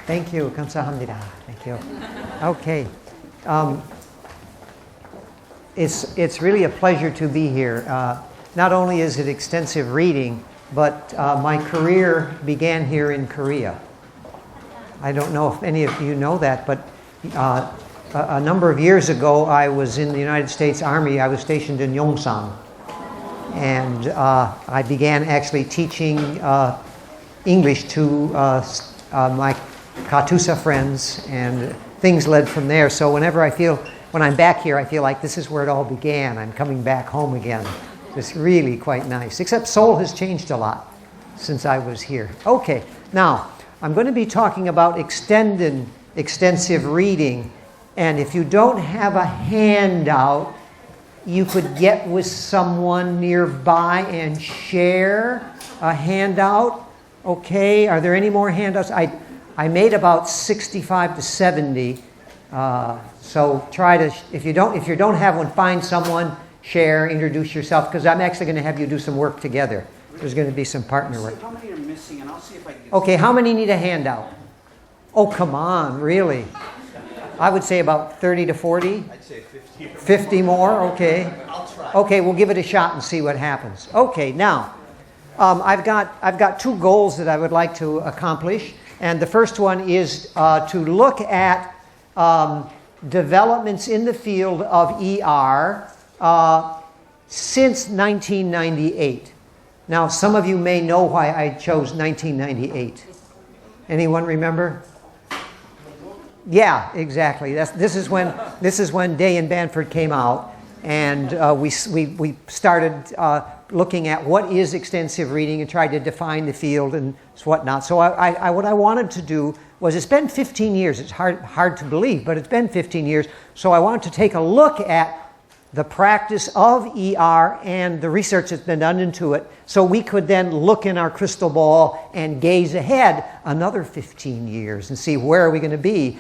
Thank you. 감사합니다. Thank you. Okay. It's really a pleasure to be here. Not only is it extensive reading, but my career began here in Korea. I don't know if any of you know that, but a number of years ago, I was in the United States Army. I was stationed in Yongsan. And I began actually teaching English to my Katusa friends, and things led from there. So when I'm back here, I feel like this is where it all began. I'm coming back home again. It's really quite nice. Except Seoul has changed a lot since I was here. Okay, now I'm going to be talking about extensive reading. And if you don't have a handout, you could get with someone nearby and share a handout. Okay, are there any more handouts? I made about 65 to 70. So try to, if you don't have one, find someone, share, introduce yourself, because I'm actually going to have you do some work together. There's going to be some partner work. How many are missing, and I'll see if I can get Okay, how many need a handout? Oh, come on, really? I would say about 30 to 40. I'd say 50. 50 more, okay. I'll try. Okay, we'll give it a shot and see what happens. Okay, now, I've got two goals that I would like to accomplish. And the first one is to look at developments in the field of ER since 1998. Now, some of you may know why I chose 1998. Anyone remember? Yeah, exactly. This is when Day and Banford came out, and we started looking at what is extensive reading and tried to define the field and whatnot. So what I wanted to do was, it's been 15 years. It's hard to believe, but it's been 15 years. So I wanted to take a look at the practice of ER and the research that's been done into it, so we could then look in our crystal ball and gaze ahead another 15 years and see where are we going to be.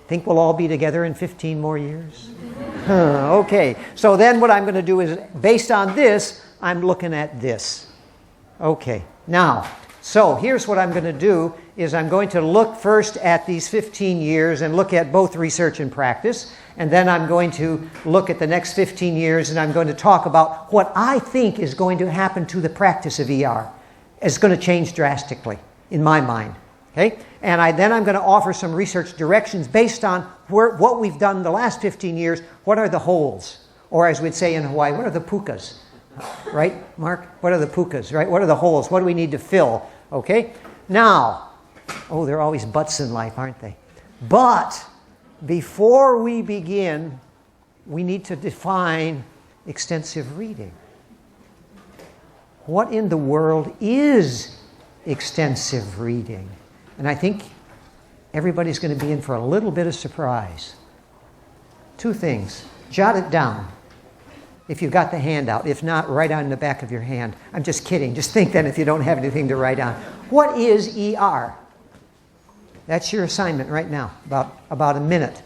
Think we'll all be together in 15 more years? Okay, so then what I'm going to do is, based on this, I'm looking at this. Okay, now, so here's what I'm going to do, is I'm going to look first at these 15 years and look at both research and practice, and then I'm going to look at the next 15 years, and I'm going to talk about what I think is going to happen to the practice of ER. It's going to change drastically, in my mind. Okay? And then I'm going to offer some research directions based on what we've done the last 15 years. What are the holes? Or as we'd say in Hawaii, what are the pukas? Right, Mark? What are the pukas, right? What are the holes? What do we need to fill? Okay? Now, oh, there are always buts in life, aren't they? But before we begin, we need to define extensive reading. What in the world is extensive reading? And I think everybody's going to be in for a little bit of surprise. Two things. Jot it down if you've got the handout. If not, write on the back of your hand. I'm just kidding. Just think then if you don't have anything to write down. What is ER? That's your assignment right now, about a minute.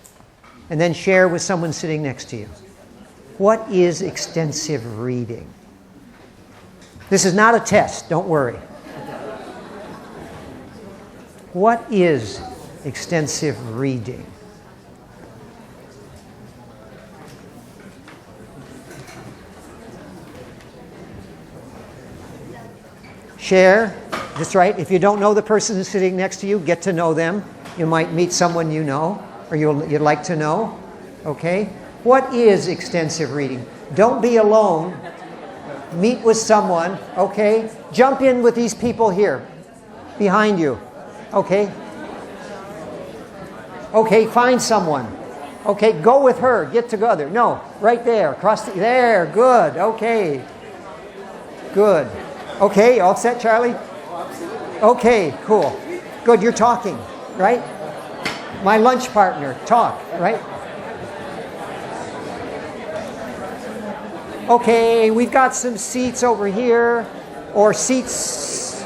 And then share with someone sitting next to you. What is extensive reading? This is not a test, don't worry. What is extensive reading? Share. That's right. If you don't know the person who's sitting next to you, get to know them. You might meet someone you know, or you'd like to know. Okay? What is extensive reading? Don't be alone. Meet with someone. Okay? Jump in with these people here, behind you. Okay? Okay, find someone. Okay, go with her. Get together. No, right there. There. Good. Okay. Good. Okay, all set, Charlie? Okay, cool. Good, you're talking. right? My lunch partner, talk, right? Okay, we've got some seats over here, or seats.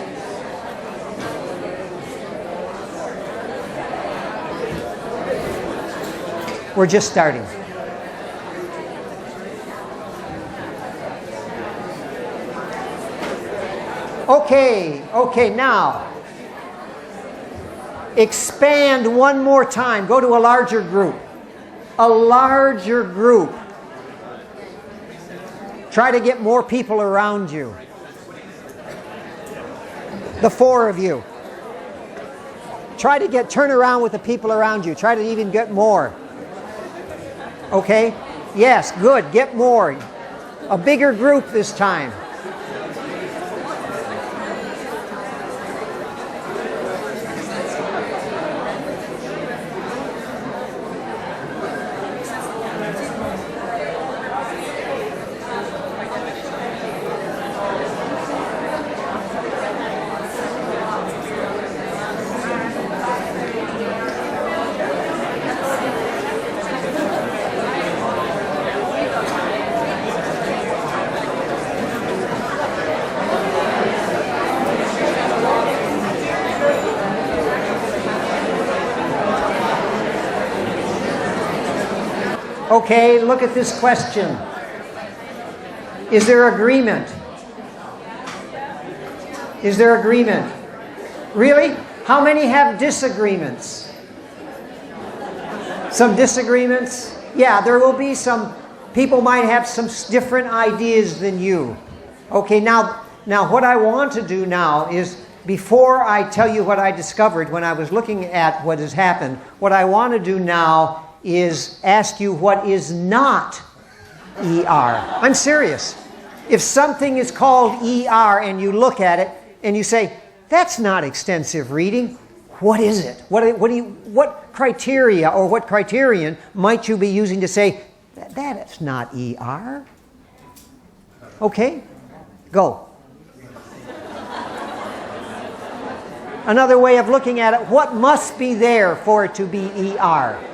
We're just starting. Okay, now, expand one more time. Go to a larger group. A larger group. Try to get more people around you. The four of you. Try to turn around with the people around you. Try to even get more. Okay? Yes, good. Get more. A bigger group this time. Okay, look at this question. Is there agreement? Is there agreement? Really? How many have disagreements? Some disagreements? Yeah, there will be some. People might have some different ideas than you. Okay, now what I want to do now is, before I tell you what I discovered when I was looking at what has happened, what I want to do now is ask you what is not ER. I'm serious. If something is called ER and you look at it and you say, that's not extensive reading, what is it? What criteria or what criterion might you be using to say, that is not ER? Okay, go. Another way of looking at it, what must be there for it to be ER?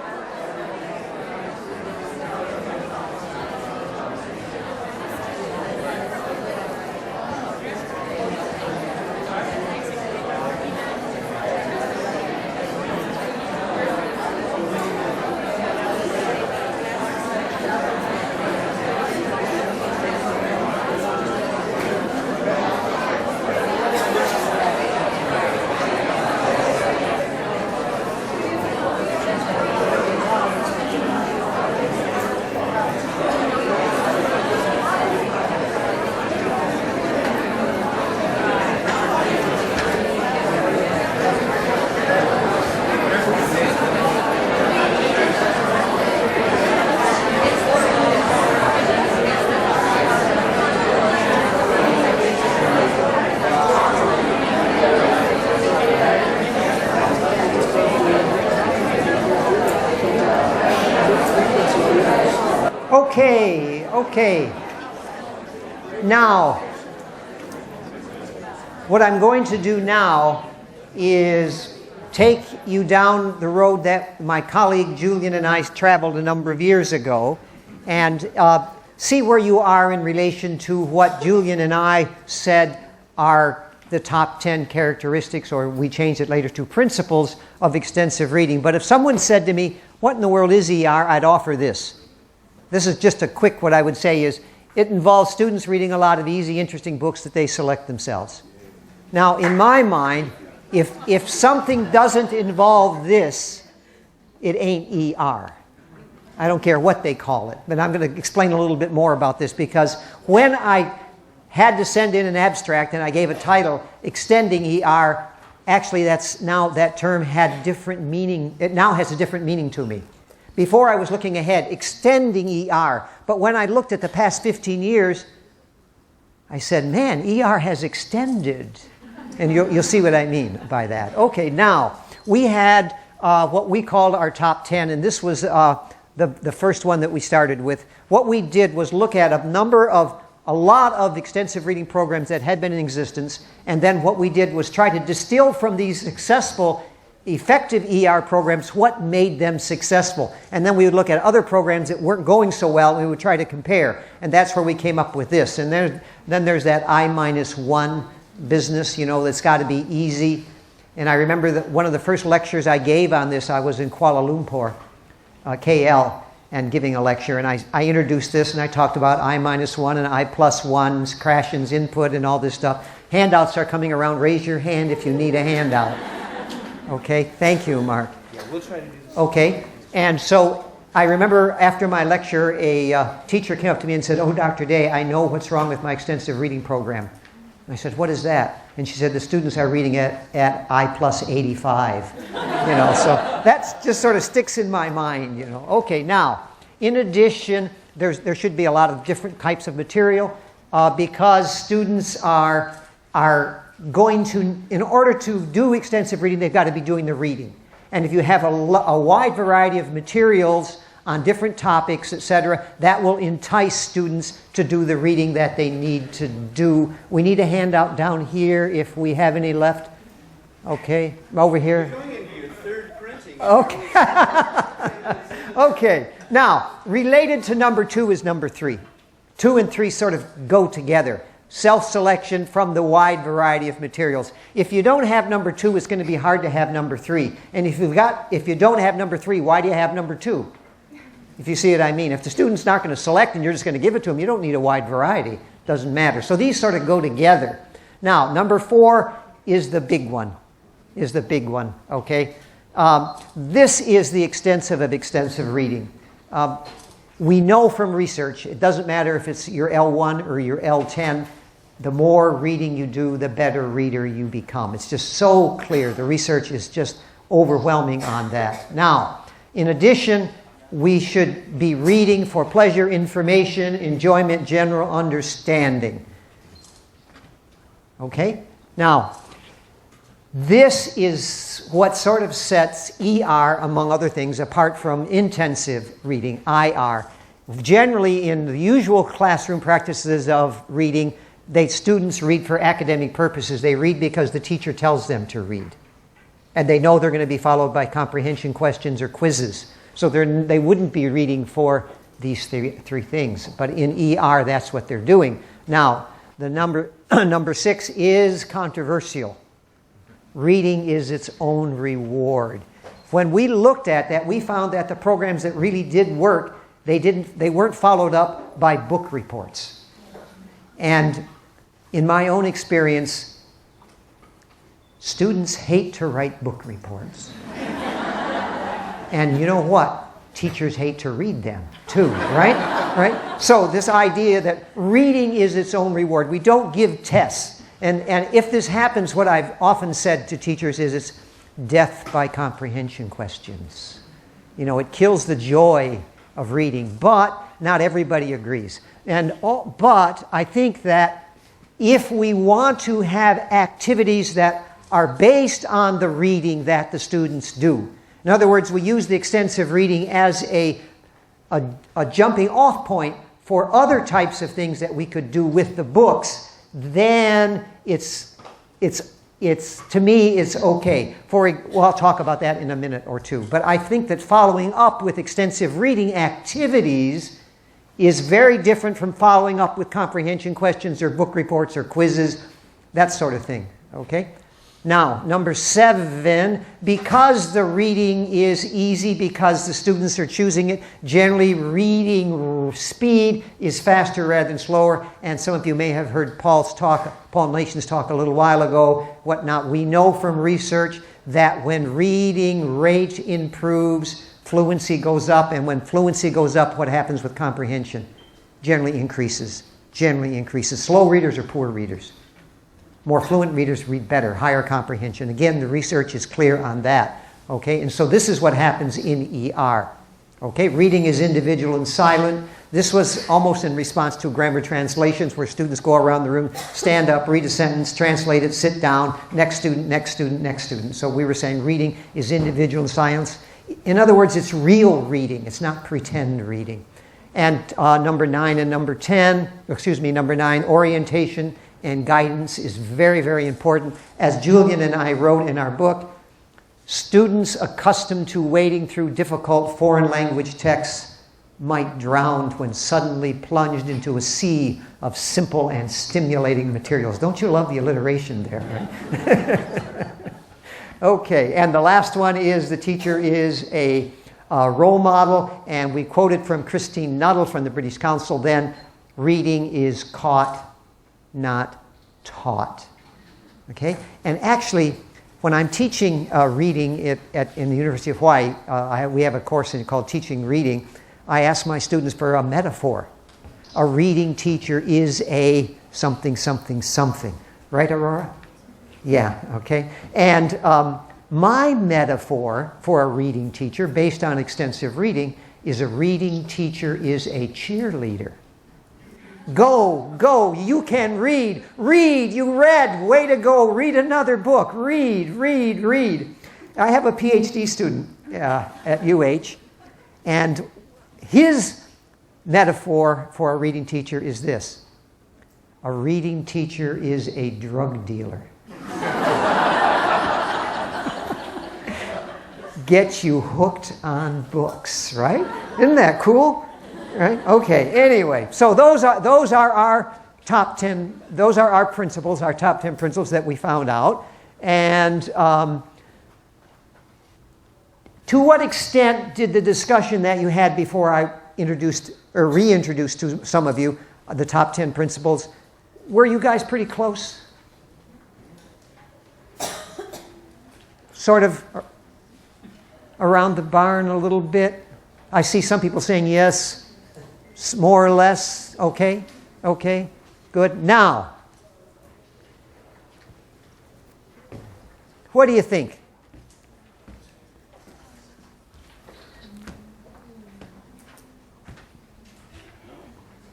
Okay. Now, what I'm going to do now is take you down the road that my colleague Julian and I traveled a number of years ago, and see where you are in relation to what Julian and I said are the top 10 characteristics, or we changed it later to principles of extensive reading. But if someone said to me, what in the world is ER, I'd offer this. This is just a quick, what I would say is, it involves students reading a lot of easy, interesting books that they select themselves. Now, in my mind, if something doesn't involve this, it ain't ER. I don't care what they call it, but I'm going to explain a little bit more about this, because when I had to send in an abstract and I gave a title, Extending ER, actually that term had different meaning. It now has a different meaning to me. Before I was looking ahead, extending ER. But when I looked at the past 15 years, I said, man, ER has extended. And you'll see what I mean by that. Okay, now, we had what we called our top 10, and this was the first one that we started with. What we did was look at a lot of extensive reading programs that had been in existence, and then what we did was try to distill from these successful effective ER programs, what made them successful. And then we would look at other programs that weren't going so well, and we would try to compare. And that's where we came up with this. And then there's that I-1 business, that's got to be easy. And I remember that one of the first lectures I gave on this, I was in Kuala Lumpur, KL, and giving a lecture. And I introduced this, and I talked about I-1 and I+1s, Krashen's input, and all this stuff. Handouts are coming around. Raise your hand if you need a handout. Okay, thank you, Mark. Yeah, we'll try to do this. Okay, and so I remember after my lecture, a teacher came up to me and said, "Oh, Dr. Day, I know what's wrong with my extensive reading program." And I said, "What is that?" And she said, "The students are reading at I+85." So that just sort of sticks in my mind, Okay, now, in addition, there should be a lot of different types of material because students are going to, in order to do extensive reading, they've got to be doing the reading. And if you have a wide variety of materials on different topics, etc., that will entice students to do the reading that they need to do. We need a handout down here if we have any left. Okay, over here. You're going into your third printing. Okay. Okay. Now, related to number 2 is number 3. 2 and 3 sort of go together. Self-selection from the wide variety of materials. If you don't have number 2, it's going to be hard to have number 3. And if you don't have number 3, why do you have number 2? If you see what I mean. If the student's not going to select and you're just going to give it to them, you don't need a wide variety. Doesn't matter. So these sort of go together. Now, number 4 is the big one. Okay? This is the extensive of extensive reading. We know from research, it doesn't matter if it's your L1 or your L10, the more reading you do, the better reader you become. It's just so clear. The research is just overwhelming on that. Now, in addition, we should be reading for pleasure, information, enjoyment, general understanding. Okay? Now, this is what sort of sets ER, among other things, apart from intensive reading, IR. Generally, in the usual classroom practices of reading, students read for academic purposes. They read because the teacher tells them to read. And they know they're going to be followed by comprehension questions or quizzes. So they wouldn't be reading for these three things. But in ER, that's what they're doing. Now, the number 6 is controversial. Reading is its own reward. When we looked at that, we found that the programs that really did work, they weren't followed up by book reports. And in my own experience, students hate to write book reports. And you know what? Teachers hate to read them too, right? Right? So this idea that reading is its own reward. We don't give tests. And if this happens, what I've often said to teachers is it's death by comprehension questions. It kills the joy of reading, but not everybody agrees. But I think that if we want to have activities that are based on the reading that the students do, in other words, we use the extensive reading as a jumping off point for other types of things that we could do with the books, then it's to me, it's okay. I'll talk about that in a minute or two. But I think that following up with extensive reading activities is very different from following up with comprehension questions or book reports or quizzes, that sort of thing. Okay? Now, number 7, because the reading is easy, because the students are choosing it, generally reading speed is faster rather than slower. And some of you may have heard Paul Nations talk a little while ago, whatnot. We know from research that when reading rate improves, fluency goes up. And when fluency goes up, what happens with comprehension? Generally increases. Slow readers are poor readers. More fluent readers read better, higher comprehension. Again, the research is clear on that. Okay, and so this is what happens in ER. Okay, reading is individual and silent. This was almost in response to grammar translations where students go around the room, stand up, read a sentence, translate it, sit down, next student, next student, next student. So we were saying reading is individual and silence. In other words, it's real reading. It's not pretend reading. And number 9 and number 9, orientation and guidance is very, very important. As Julian and I wrote in our book, Students accustomed to wading through difficult foreign language texts might drown when suddenly plunged into a sea of simple and stimulating materials. Don't you love the alliteration there, right? Okay, and the last one is the teacher is a role model, and we quoted from Christine Nuttall from the British Council then, reading is caught, not taught. Okay, and actually, when I'm teaching reading in the University of Hawaii, we have a course called Teaching Reading. I ask my students for a metaphor. A reading teacher is a something, something, something. Right, Aurora? Yeah, okay. And my metaphor for a reading teacher, based on extensive reading, is a reading teacher is a cheerleader. Go, go, you can read. Read, you read. Way to go. Read another book. Read, read, read. I have a PhD student at UH, and his metaphor for a reading teacher is this. A reading teacher is a drug dealer. Get you hooked on books, right? Isn't that cool? Right? Okay. Anyway, so those are our top 10. Those are our principles, our top 10 principles that we found out. And to what extent did the discussion that you had before I introduced or reintroduced to some of you the top 10 principles? Were you guys pretty close? Sort of around the barn a little bit? I see some people saying yes. More or less, okay, okay, good. Now, what do you think?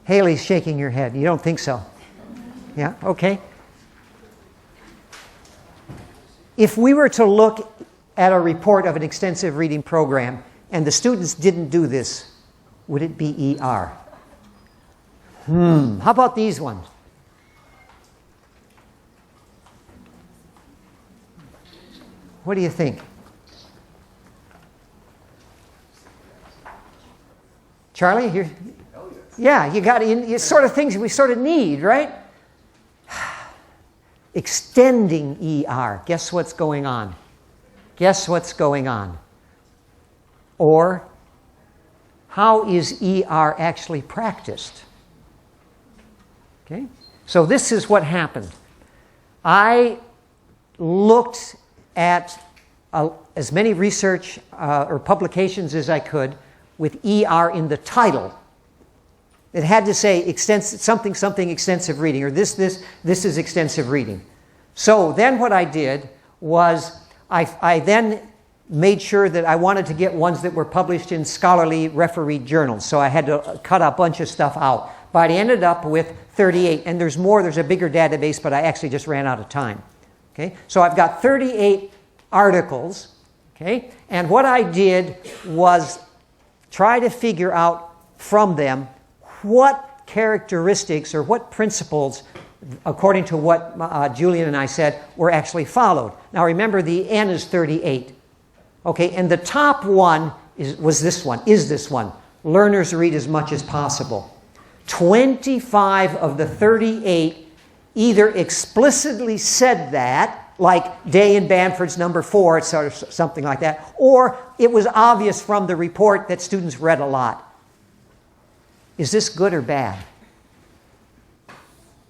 Haley's shaking your head. You don't think so? Yeah, okay. If we were to look at a report of an extensive reading program and the students didn't do this, would it be ER? How about these ones? What do you think? Charlie, you're, yeah, you got you sort of things we sort of need, right? Extending ER. Guess what's going on? Guess what's going on? Or how is ER actually practiced? Okay, so this is what happened. I looked at as many research or publications as I could with ER in the title. It had to say something, something extensive reading, or this is extensive reading. So then what I did was I then made sure that I wanted to get ones that were published in scholarly refereed journals. So I had to cut a bunch of stuff out. But I ended up with 38. And there's more. There's a bigger database, but I actually just ran out of time. Okay? So I've got 38 articles. Okay? And what I did was try to figure out from them what characteristics or what principles, according to what Julian and I said, were actually followed. Now remember, the N is 38. Okay, and the top one is this one. Learners read as much as possible. 25 of the 38 either explicitly said that, like Day and Banford's number 4, it's sort of something like that, or it was obvious from the report that students read a lot. Is this good or bad?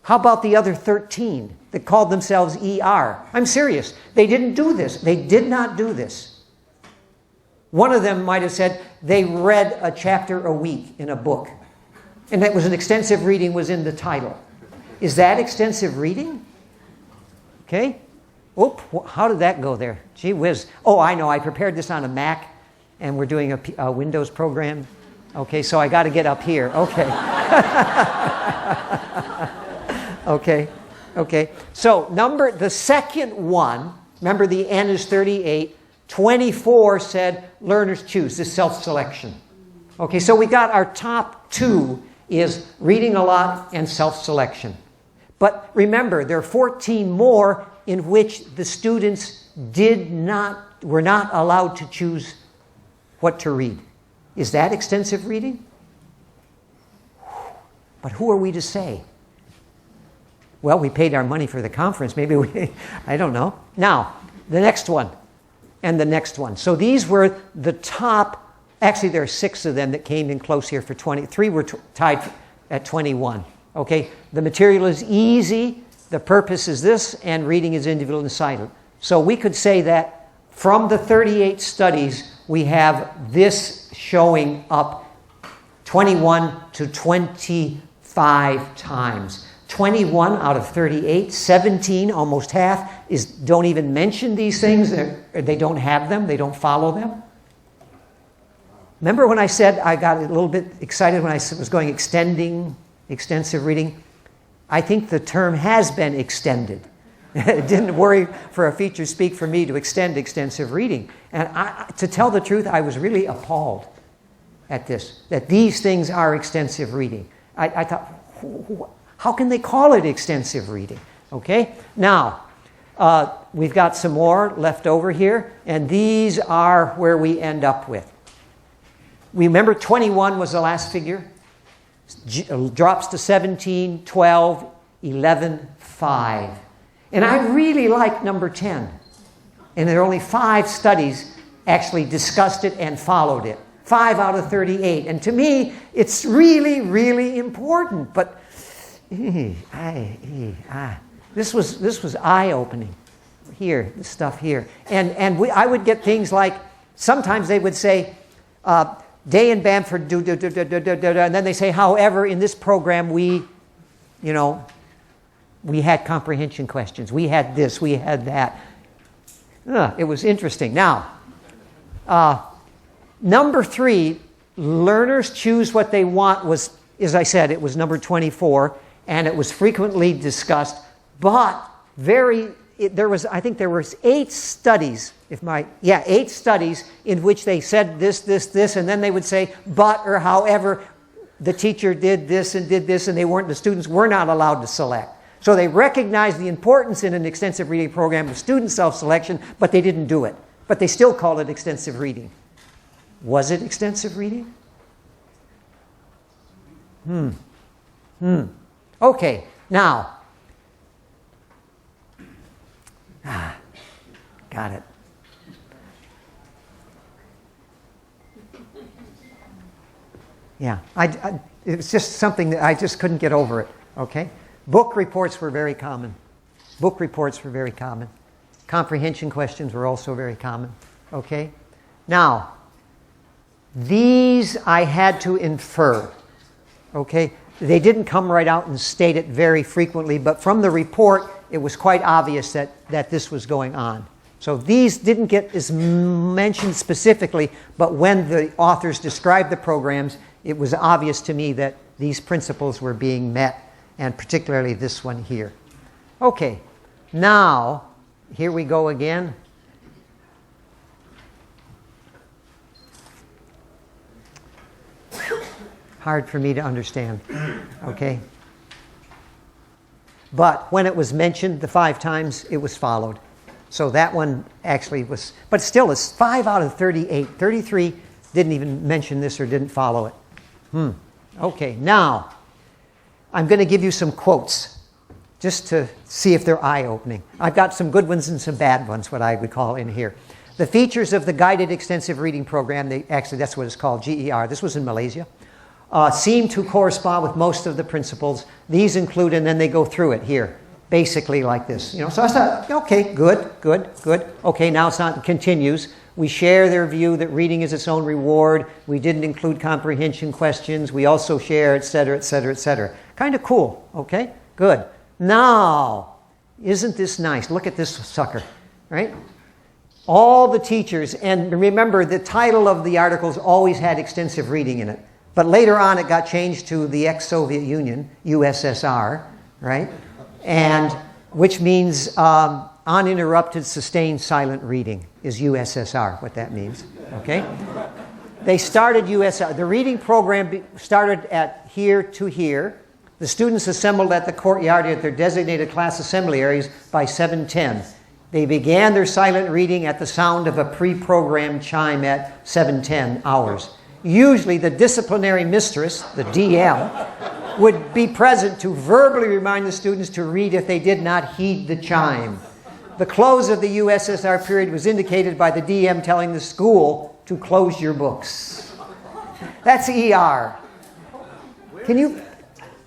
How about the other 13 that called themselves ER? I'm serious. They didn't do this. They did not do this. One of them might have said they read a chapter a week in a book. And that was an extensive reading was in the title. Is that extensive reading? Okay. Oop, how did that go there? Gee whiz. Oh, I know. I prepared this on a Mac, and we're doing a Windows program. Okay, so I got to get up here. Okay. Okay. So the second one, remember the N is 38. 24 said learners choose, this self-selection. Okay, so we got our top two is reading a lot and self-selection. But remember, there are 14 more in which the students were not allowed to choose what to read. Is that extensive reading? But who are we to say? Well, we paid our money for the conference. Maybe I don't know. Now, the next one and the next one. So these were the top, actually there are 6 of them that came in close here for 20. 3 were tied at 21. Okay, the material is easy, the purpose is this, and reading is individual and silent. So we could say that from the 38 studies, we have this showing up 21 to 25 times. 21 out of 38, 17, almost half, don't even mention these things. They don't have them. They don't follow them. Remember when I said I got a little bit excited when I was going extensive reading? I think the term has been extended. It didn't worry for a feature speak for me to extend extensive reading. And to tell the truth, I was really appalled at this, that these things are extensive reading. I thought, how can they call it extensive reading? Okay, now we've got some more left over here, and these are where we end up with. We remember 21 was the last figure, drops to 17, 12, 11, 5. And I really like number 10. And there are only 5 studies actually discussed it and followed it. 5 out of 38. And to me, it's really, really important. But this was eye-opening. Here, this stuff here. And I would get things like, sometimes they would say, Day in Bamford, and then they say, however, in this program we had comprehension questions. We had this, we had that. It was interesting. Now, number 3, learners choose what they want was, as I said, it was number 24, and it was frequently discussed, but there was 8 studies, 8 studies in which they said this, and then they would say, but or however, the teacher did this, and the students were not allowed to select. So they recognized the importance in an extensive reading program of student self-selection, but they didn't do it. But they still called it extensive reading. Was it extensive reading? Okay, now. Got it. Yeah, it was just something that I just couldn't get over it, okay? Book reports were very common. Comprehension questions were also very common, okay? Now, these I had to infer, okay? They didn't come right out and state it very frequently, but from the report, it was quite obvious that this was going on. So these didn't get as mentioned specifically, but when the authors described the programs, it was obvious to me that these principles were being met, and particularly this one here. Okay, now, here we go again. Hard for me to understand, okay? But when it was mentioned the 5 times, it was followed. So that one actually was, but still it's 5 out of 38. 33 didn't even mention this or didn't follow it. Okay, now, I'm going to give you some quotes just to see if they're eye-opening. I've got some good ones and some bad ones, what I would call in here. The features of the guided extensive reading program, actually that's what it's called, GER. This was in Malaysia. Seem to correspond with most of the principles. These include, and then they go through it here, basically like this. So I thought, okay, good. Okay, now it continues. We share their view that reading is its own reward. We didn't include comprehension questions. We also share, etc., etc., etc. Kind of cool, okay? Good. Now, isn't this nice? Look at this sucker, right? All the teachers, and remember the title of the articles always had extensive reading in it. But later on it got changed to the ex-Soviet Union, USSR, right? And which means uninterrupted, sustained, silent reading is USSR, what that means, okay? They started USSR. The reading program started at here to here. The students assembled at the courtyard at their designated class assembly areas by 7:10. They began their silent reading at the sound of a pre-programmed chime at 7:10 hours. Usually the disciplinary mistress, the DM, would be present to verbally remind the students to read if they did not heed the chime. The close of the USSR period was indicated by the DM telling the school to close your books. That's ER. Can you...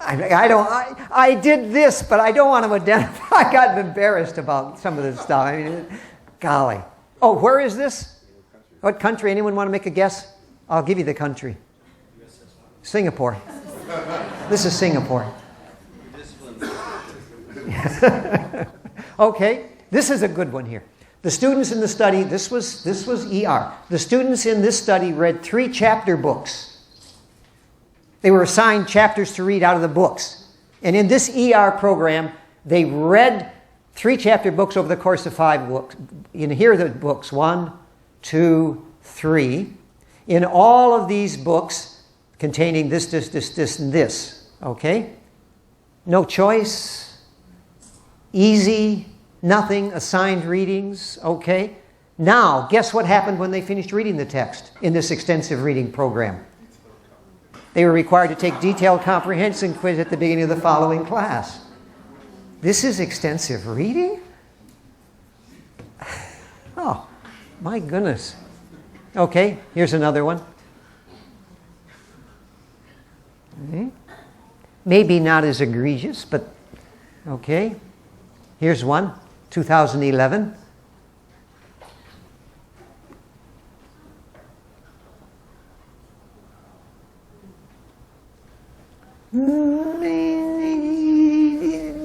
I did this, but I don't want to identify. I got embarrassed about some of this stuff. I mean, golly. Oh, where is this? What country? Anyone want to make a guess? I'll give you the country. Singapore. This is Singapore. Okay, this is a good one here. The students in the study, this was ER. The students in this study read 3 chapter books. They were assigned chapters to read out of the books. And in this ER program, they read 3 chapter books over the course of 5 books. You can hear the books, 1, 2, 3. In all of these books containing this, and this. Okay? No choice. Easy. Nothing. Assigned readings. Okay? Now, guess what happened when they finished reading the text in this extensive reading program? They were required to take detailed comprehension quiz at the beginning of the following class. This is extensive reading? Oh, my goodness. Okay, here's another one. Okay. Maybe not as egregious, but okay. Here's one, 2011.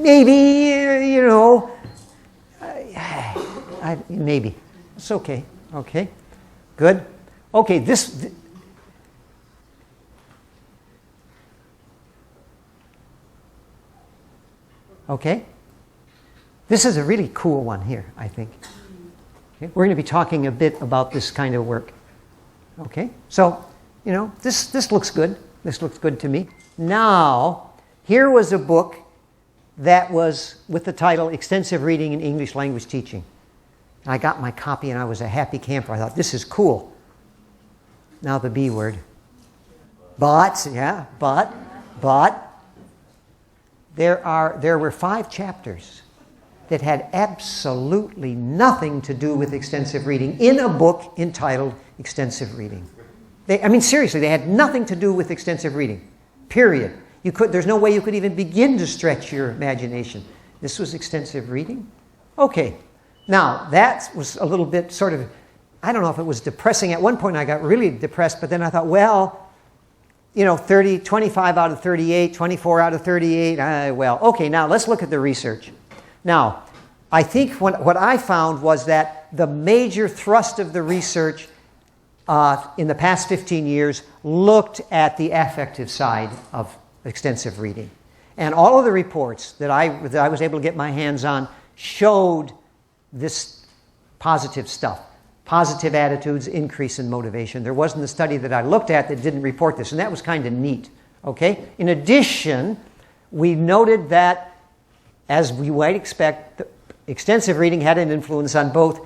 Maybe, you know, maybe. It's okay. Okay. Good. Okay, this... Okay. This is a really cool one here, I think. Okay. We're going to be talking a bit about this kind of work. Okay. So, you know, this looks good. This looks good to me. Now, here was a book that was with the title Extensive Reading in English Language Teaching. I got my copy and I was a happy camper. I thought, this is cool. Now the B word. But, yeah, but, there were 5 chapters that had absolutely nothing to do with extensive reading in a book entitled Extensive Reading. Seriously, they had nothing to do with extensive reading. Period. There's no way you could even begin to stretch your imagination. This was extensive reading? Okay. Now, that was a little bit sort of, I don't know if it was depressing. At one point I got really depressed, but then I thought, well, you know, 25 out of 38, 24 out of 38, okay, now let's look at the research. Now, I think what I found was that the major thrust of the research in the past 15 years looked at the affective side of extensive reading. And all of the reports that I was able to get my hands on showed this positive stuff. Positive attitudes, increase in motivation. There wasn't a study that I looked at that didn't report this, and that was kind of neat. Okay? In addition, we noted that, as we might expect, extensive reading had an influence on both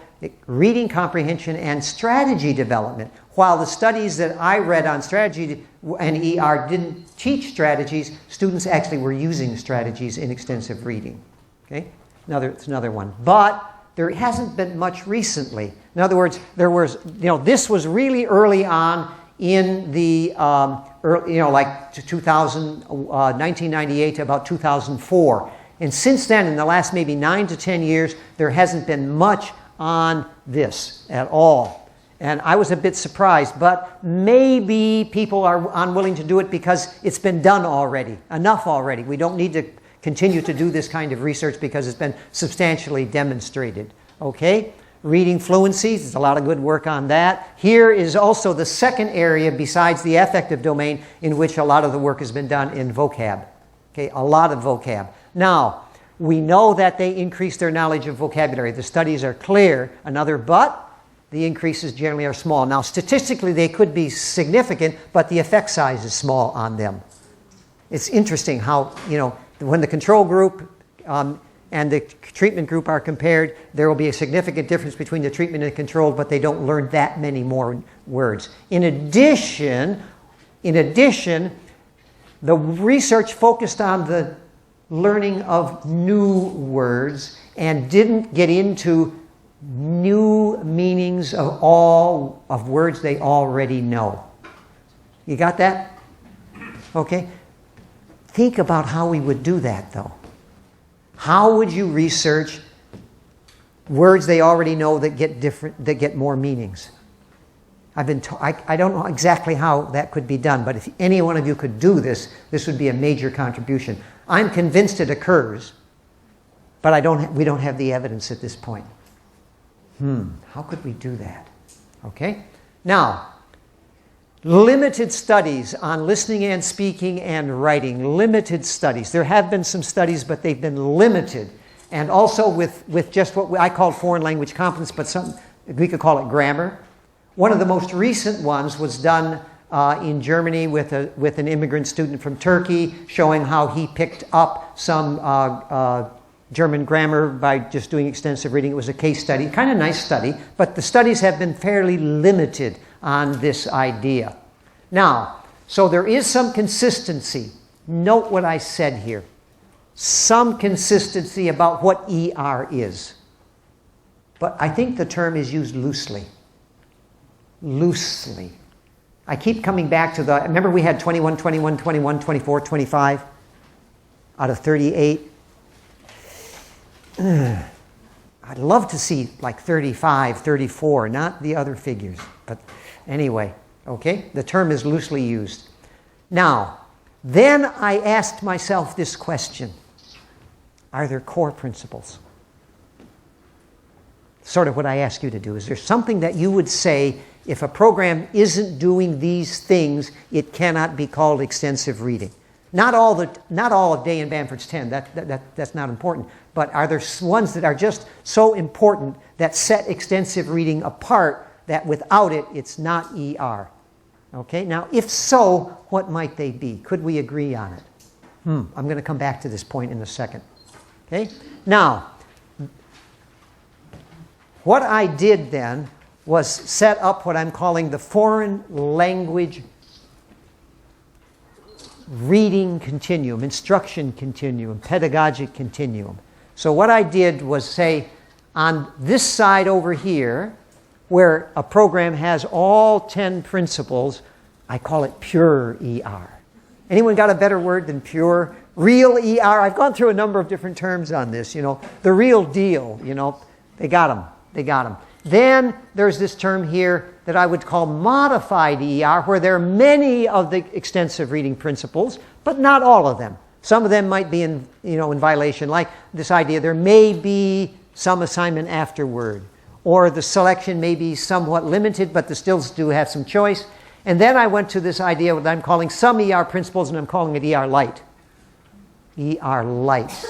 reading comprehension and strategy development. While the studies that I read on strategy and ER didn't teach strategies, students actually were using strategies in extensive reading. Okay? It's another one. But there hasn't been much recently. In other words, this was really early on in the, 1998 to about 2004. And since then, in the last maybe 9 to 10 years, there hasn't been much on this at all. And I was a bit surprised, but maybe people are unwilling to do it because it's been done already, enough already. We don't need to continue to do this kind of research because it's been substantially demonstrated. Okay? Reading fluency, there's a lot of good work on that. Here is also the second area besides the affective domain in which a lot of the work has been done in vocab. Okay, a lot of vocab. Now, we know that they increase their knowledge of vocabulary. The studies are clear. Another but, the increases generally are small. Now, statistically, they could be significant, but the effect size is small on them. It's interesting how, when the control group, and and the treatment group are compared, there will be a significant difference between the treatment and the controlled, but they don't learn that many more words. In addition, the research focused on the learning of new words and didn't get into new meanings of words they already know. You got that? Okay. Think about how we would do that, though. How would you research words they already know that get more meanings? I don't know exactly how that could be done, but if any one of you could do this, this would be a major contribution. I'm convinced it occurs, but we don't have the evidence at this point. How could we do that? Okay? Now, limited studies on listening and speaking and writing. Limited studies. There have been some studies, but they've been limited. And also with just what I call foreign language competence, but we could call it grammar. One of the most recent ones was done in Germany with an immigrant student from Turkey, showing how he picked up some German grammar by just doing extensive reading. It was a case study, kind of nice study, but the studies have been fairly limited on this idea. Now, so there is some consistency. Note what I said here. Some consistency about what ER is. But I think the term is used loosely. Loosely. I keep coming back to remember we had 21, 21, 21, 24, 25 out of 38? I'd love to see like 35, 34, not the other figures. But anyway, okay, the term is loosely used. Now, then I asked myself this question. Are there core principles? Sort of what I ask you to do. Is there something that you would say, if a program isn't doing these things, it cannot be called extensive reading? Not all of Day and Bamford's 10. That's not important. But are there ones that are just so important that set extensive reading apart that without it, it's not ER? Okay, now if so, what might they be? Could we agree on it? I'm going to come back to this point in a second. Okay, now, what I did then was set up what I'm calling the foreign language reading continuum, instruction continuum, pedagogic continuum. So what I did was say, on this side over here, where a program has all 10 principles, I call it pure ER. Anyone got a better word than pure? Real ER? I've gone through a number of different terms on this, the real deal, they got them. Then there's this term here that I would call modified ER, where there are many of the extensive reading principles, but not all of them. Some of them might be in violation, like this idea there may be some assignment afterward, or the selection may be somewhat limited, but they still do have some choice. And then I went to this idea that I'm calling some ER principles, and I'm calling it ER light. ER light.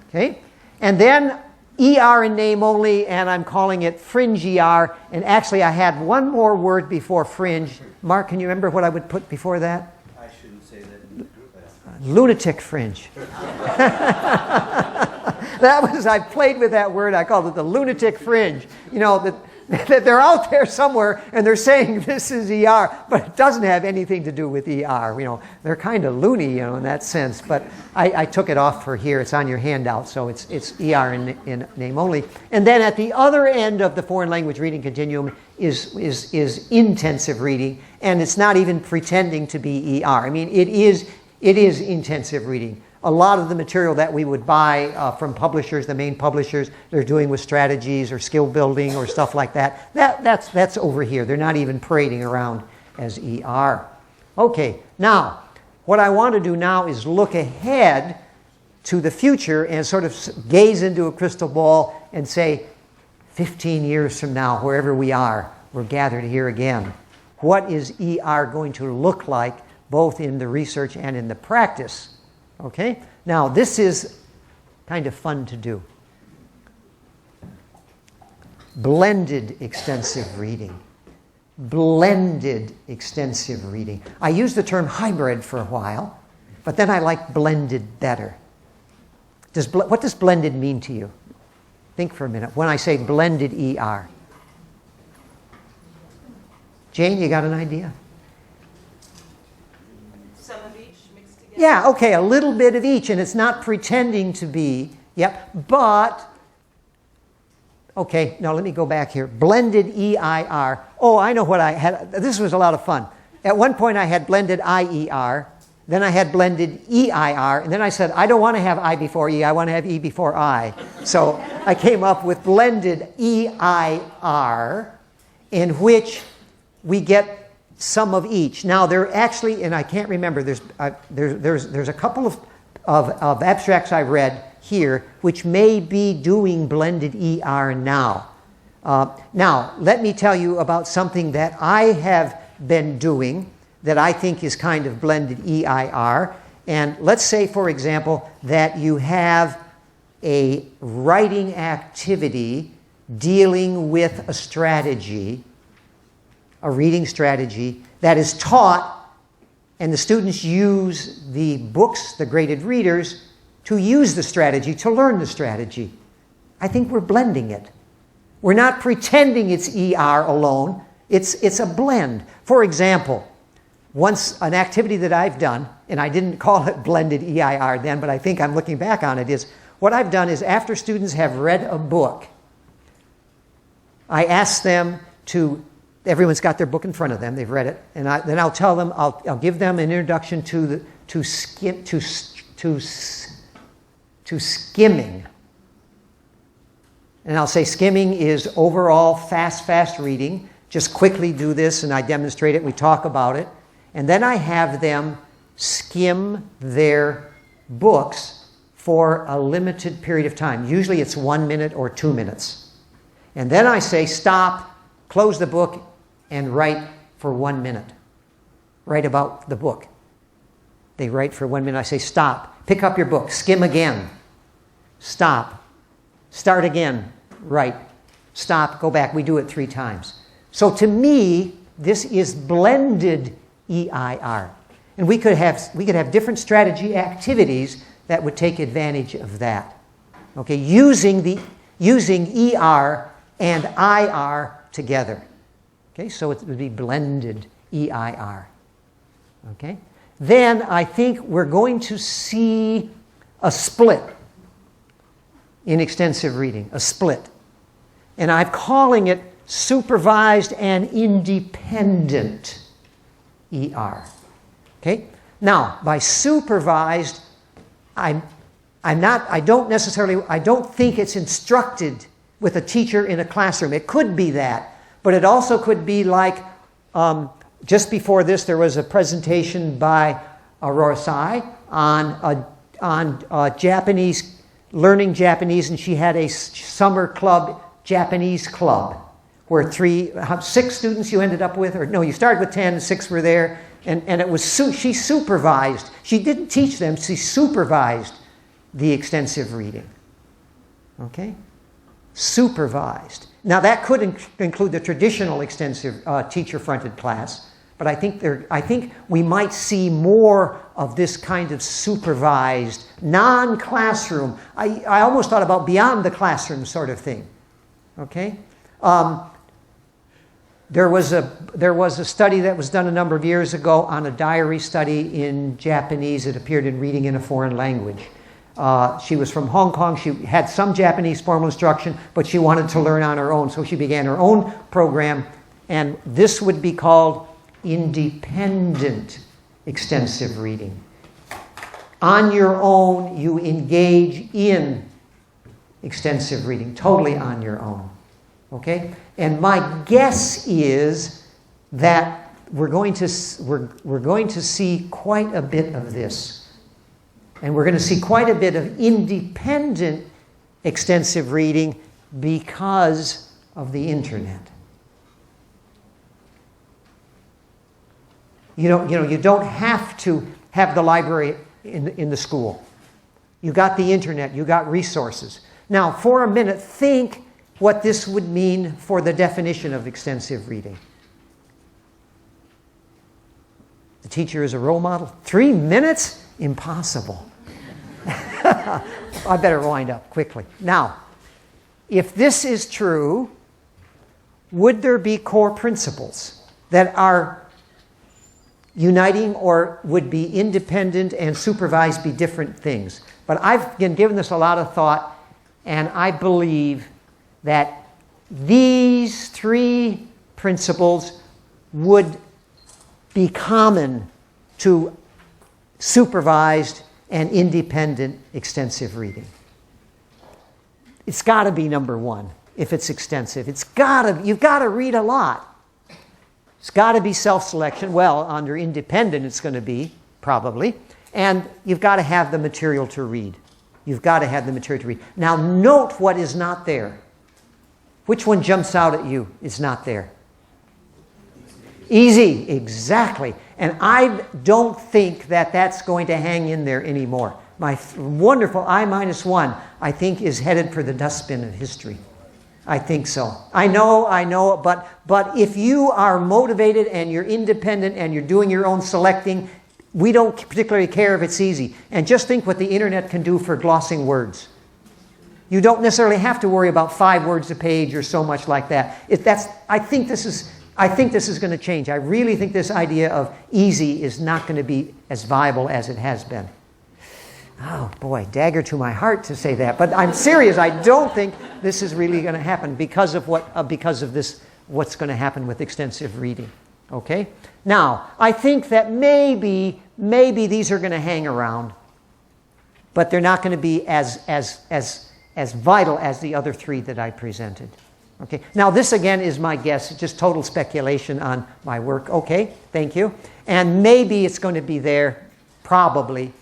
Okay? And then ER in name only, and I'm calling it fringe ER. And actually, I had one more word before fringe. Mark, can you remember what I would put before that? I shouldn't say that in the group. Lunatic fringe. I played with that word. I called it the lunatic fringe. That they're out there somewhere and they're saying this is ER, but it doesn't have anything to do with ER. They're kind of loony, in that sense. But I took it off for here. It's on your handout, so it's ER in name only. And then at the other end of the foreign language reading continuum is intensive reading, and it's not even pretending to be ER. I mean, it is intensive reading. A lot of the material that we would buy from publishers, the main publishers, they're doing with strategies or skill building or stuff like that. That's over here. They're not even parading around as ER. Okay, now, what I want to do now is look ahead to the future and sort of gaze into a crystal ball and say, 15 years from now, wherever we are, we're gathered here again. What is ER going to look like, both in the research and in the practice? Okay? Now, this is kind of fun to do. Blended extensive reading. Blended extensive reading. I used the term hybrid for a while, but then I liked blended better. What does blended mean to you? Think for a minute. When I say blended ER. Jane, you got an idea? Some of each mixed together. Yeah, okay, a little bit of each, and it's not pretending to be, but, okay, now let me go back here. Blended EIR. Oh, I know what I had. This was a lot of fun. At one point I had blended IER, then I had blended EIR, and then I said, I don't want to have I before E, I want to have E before I. So I came up with blended EIR, in which we get some of each. Now there actually, and I can't remember, there's a couple of abstracts I read here which may be doing blended ER now. Now, let me tell you about something that I have been doing that I think is kind of blended EIR. And let's say, for example, that you have a writing activity dealing with a strategy, a reading strategy, that is taught, and the students use the books, the graded readers, to use the strategy, to learn the strategy. I think we're blending it. We're not pretending it's ER alone. It's a blend. For example, once an activity that I've done, and I didn't call it blended EIR then, but I think I'm looking back on it, is what I've done is after students have read a book, I ask them to, everyone's got their book in front of them, they've read it, and then I'll tell them, I'll give them an introduction to skimming. And I'll say skimming is overall fast reading. Just quickly do this, and I demonstrate it, we talk about it. And then I have them skim their books for a limited period of time. Usually it's 1 minute or 2 minutes. And then I say stop, close the book, and write for 1 minute. Write about the book. They write for 1 minute. I say stop, pick up your book, skim again, stop, start again, write, stop, go back. We do it 3 times. So to me, this is blended EIR. And we could have different strategy activities that would take advantage of that. Okay, using ER and IR together. Okay, so it would be blended EIR. Okay? Then I think we're going to see a split in extensive reading, a split. And I'm calling it supervised and independent ER. Okay? Now, by supervised, I don't think it's instructed with a teacher in a classroom. It could be that, but it also could be like, just before this, there was a presentation by Aurora Sai on Japanese, learning Japanese, and she had a summer club, Japanese club, where 6 students you ended up with, or no, you started with 10, 6 were there, and it was, she supervised. She didn't teach them, she supervised the extensive reading. Okay? Supervised. Now that could include the traditional extensive teacher-fronted class, but I think we might see more of this kind of supervised, non-classroom. I almost thought about beyond the classroom sort of thing. Okay? There was a study that was done a number of years ago on a diary study in Japanese. It appeared in Reading in a Foreign Language. She was from Hong Kong. She had some Japanese formal instruction, but she wanted to learn on her own, so she began her own program, and this would be called independent extensive reading. On your own, you engage in extensive reading, totally on your own. Okay? And my guess is that we're going to see quite a bit of this. And we're going to see quite a bit of independent extensive reading because of the internet. You don't have to have the library in the school. You got the internet, you got resources. Now, for a minute, think what this would mean for the definition of extensive reading. The teacher is a role model. 3 minutes? Impossible. I better wind up quickly. Now, if this is true, would there be core principles that are uniting, or would be independent and supervised be different things? But I've been given this a lot of thought, and I believe that these three principles would be common to supervised and independent extensive reading. It's got to be number one if it's extensive. You've got to read a lot. It's got to be self-selection. Well, under independent it's going to be, probably. And you've got to have the material to read. You've got to have the material to read. Now note what is not there. Which one jumps out at you is not there? Easy, exactly. And I don't think that that's going to hang in there anymore. My wonderful I-1, I think, is headed for the dustbin of history. I think so. I know, but if you are motivated and you're independent and you're doing your own selecting, we don't particularly care if it's easy. And just think what the internet can do for glossing words. You don't necessarily have to worry about 5 words a page or so much like that. I think this is going to change. I really think this idea of easy is not going to be as viable as it has been. Oh boy, dagger to my heart to say that, but I'm serious. I don't think this is really going to happen because of what's going to happen with extensive reading. Okay? Now, I think that maybe these are going to hang around, but they're not going to be as vital as the other three that I presented. Okay. Now, this again is my guess, just total speculation on my work. Okay, thank you. And maybe it's going to be there, probably.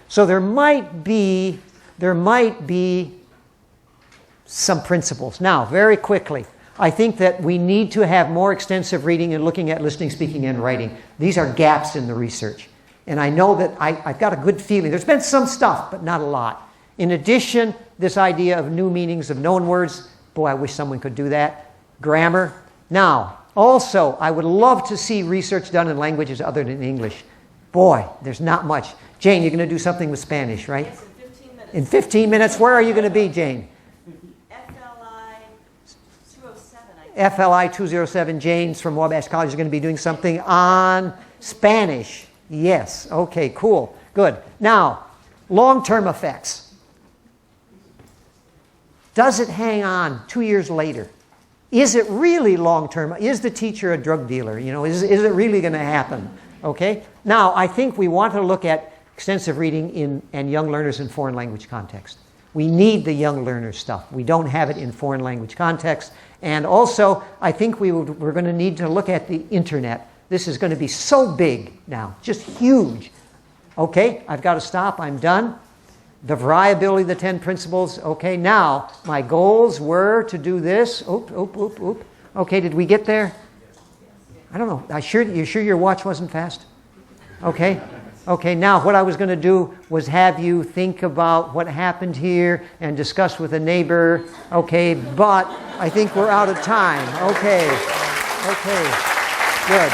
So there might be some principles. Now, very quickly, I think that we need to have more extensive reading and looking at listening, speaking, and writing. These are gaps in the research. And I know that I've got a good feeling. There's been some stuff, but not a lot. In addition, this idea of new meanings of known words, boy, I wish someone could do that. Grammar. Now, also, I would love to see research done in languages other than English. Boy, there's not much. Jane, you're going to do something with Spanish, right? Yes, in 15 minutes. In 15 minutes? Where are you going to be, Jane? FLI 207, I think. FLI 207. Jane's from Wabash College is going to be doing something on Spanish. Yes. Okay, cool. Good. Now, long-term effects. Does it hang on 2 years later? Is it really long-term? Is the teacher a drug dealer? Is it really going to happen? Okay? Now, I think we want to look at extensive reading and young learners in foreign language context. We need the young learner stuff. We don't have it in foreign language context. And also, I think we're going to need to look at the internet. This is going to be so big now, just huge. Okay, I've got to stop. I'm done. The variability of the 10 principles. Okay, now, my goals were to do this. Oop. Okay, did we get there? I don't know. You sure your watch wasn't fast? Okay. Okay, now what I was going to do was have you think about what happened here and discuss with a neighbor. Okay, but I think we're out of time. Okay, good.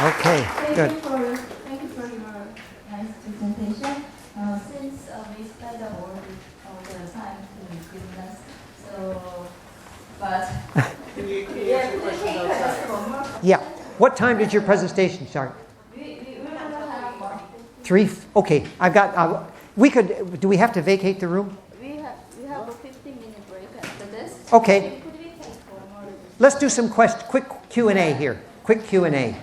Okay, good. Thank you for your nice presentation. Since we spent all the time to give us, but Can you answer questions outside? Yeah. What time did your presentation start? we will have 3? Okay, I've got. Do we have to vacate the room? we have a 15-minute break after this. Okay. Could we take for more? Let's do some quick Q&A here. Quick Q&A.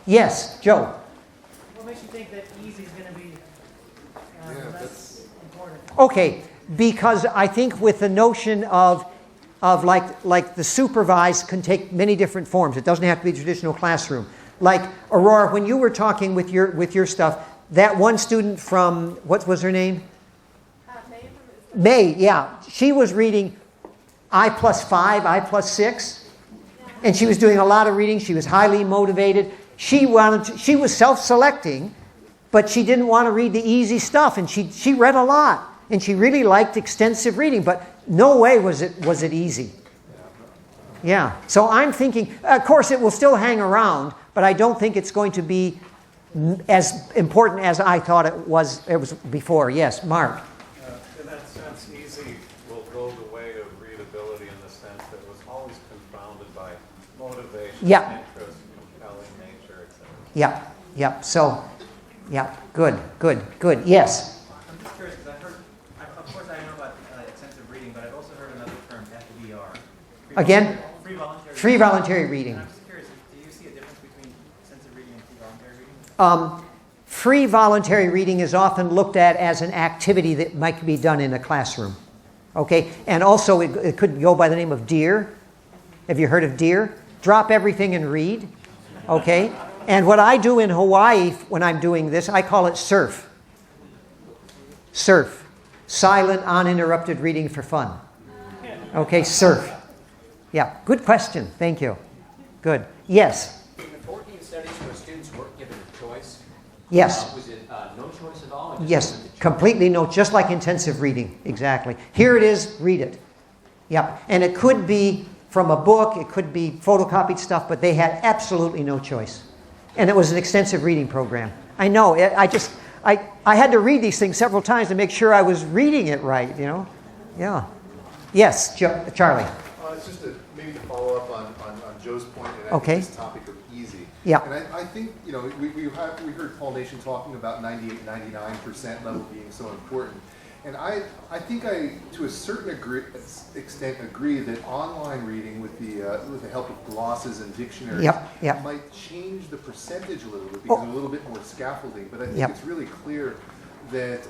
Yes, Joe. What makes you think that easy is going to be less important? Okay, because I think with the notion of like the supervised can take many different forms. It doesn't have to be a traditional classroom. Like Aurora, when you were talking with your stuff, that one student from, what was her name? May, yeah. She was reading I+5, I+6, and she was doing a lot of reading. She was highly motivated. She was self-selecting, but she didn't want to read the easy stuff, and she read a lot, and she really liked extensive reading, but no way was it easy. Yeah. So I'm thinking, of course, it will still hang around, but I don't think it's going to be as important as I thought it was before. Yes, Mark. In that sense, easy will go the way of readability in the sense that it was always confounded by motivation, Yeah. interest, compelling nature, etc. Yeah, yeah. So, yeah, good. Yes. I'm just curious because I've heard, of course I know about intensive reading, but I've also heard another term, FVR. Again? Free voluntary. Free voluntary reading. And I'm just curious, do you see a difference between intensive reading and free voluntary reading? Free voluntary reading is often looked at as an activity that might be done in a classroom. Okay? And also it could go by the name of DEAR. Have you heard of DEAR? Drop everything and read. Okay? And what I do in Hawaii when I'm doing this, I call it SURF. SURF. Silent, uninterrupted reading for fun. Okay, SURF. Yeah, good question. Thank you. Good. Yes? In the 14 studies where students weren't given a choice, Yes. was it no choice at all? Or just Yes, limited choice? completely no, just like intensive reading. Exactly. Here it is, read it. Yep. And it could be from a book, it could be photocopied stuff, but they had absolutely no choice. And it was an extensive reading program. I know, I had to read these things several times to make sure I was reading it right, you know? Yeah. Yes, Charlie. It's just maybe to follow up on Joe's point, and Okay. this topic of easy. Yeah. And I think, you know, we heard Paul Nation talking about 98, 99% level being so important. And I think to a certain extent, agree that online reading with the help of glosses and dictionaries Yep. might change the percentage a little bit because of a little bit more scaffolding. But I think it's really clear that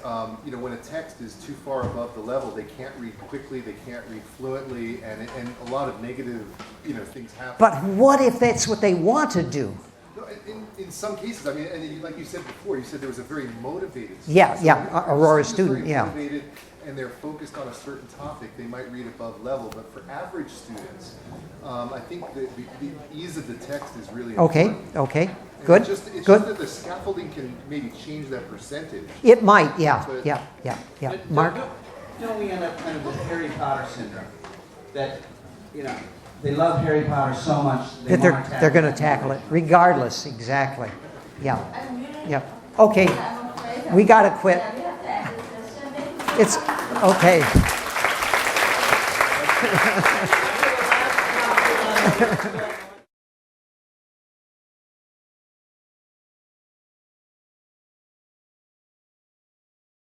you know, when a text is too far above the level, they can't read quickly, they can't read fluently, and a lot of negative, you know, things happen. But what if that's what they want to do? No, in some cases, I mean, and like you said before, you said there was a very motivated student. Yeah, So yeah, if a Aurora is student, very yeah. motivated and they're focused on a certain topic, they might read above level. But for average students, I think the ease of the text is really important. Okay, And good, It's just good. that the scaffolding can maybe change that percentage. It might, yeah. But Mark? Don't we end up kind of with Harry Potter syndrome? That, you know, they love Harry Potter so much That they're going to tackle it, regardless, exactly. Yeah, yeah. Okay, we got to quit. It's, okay.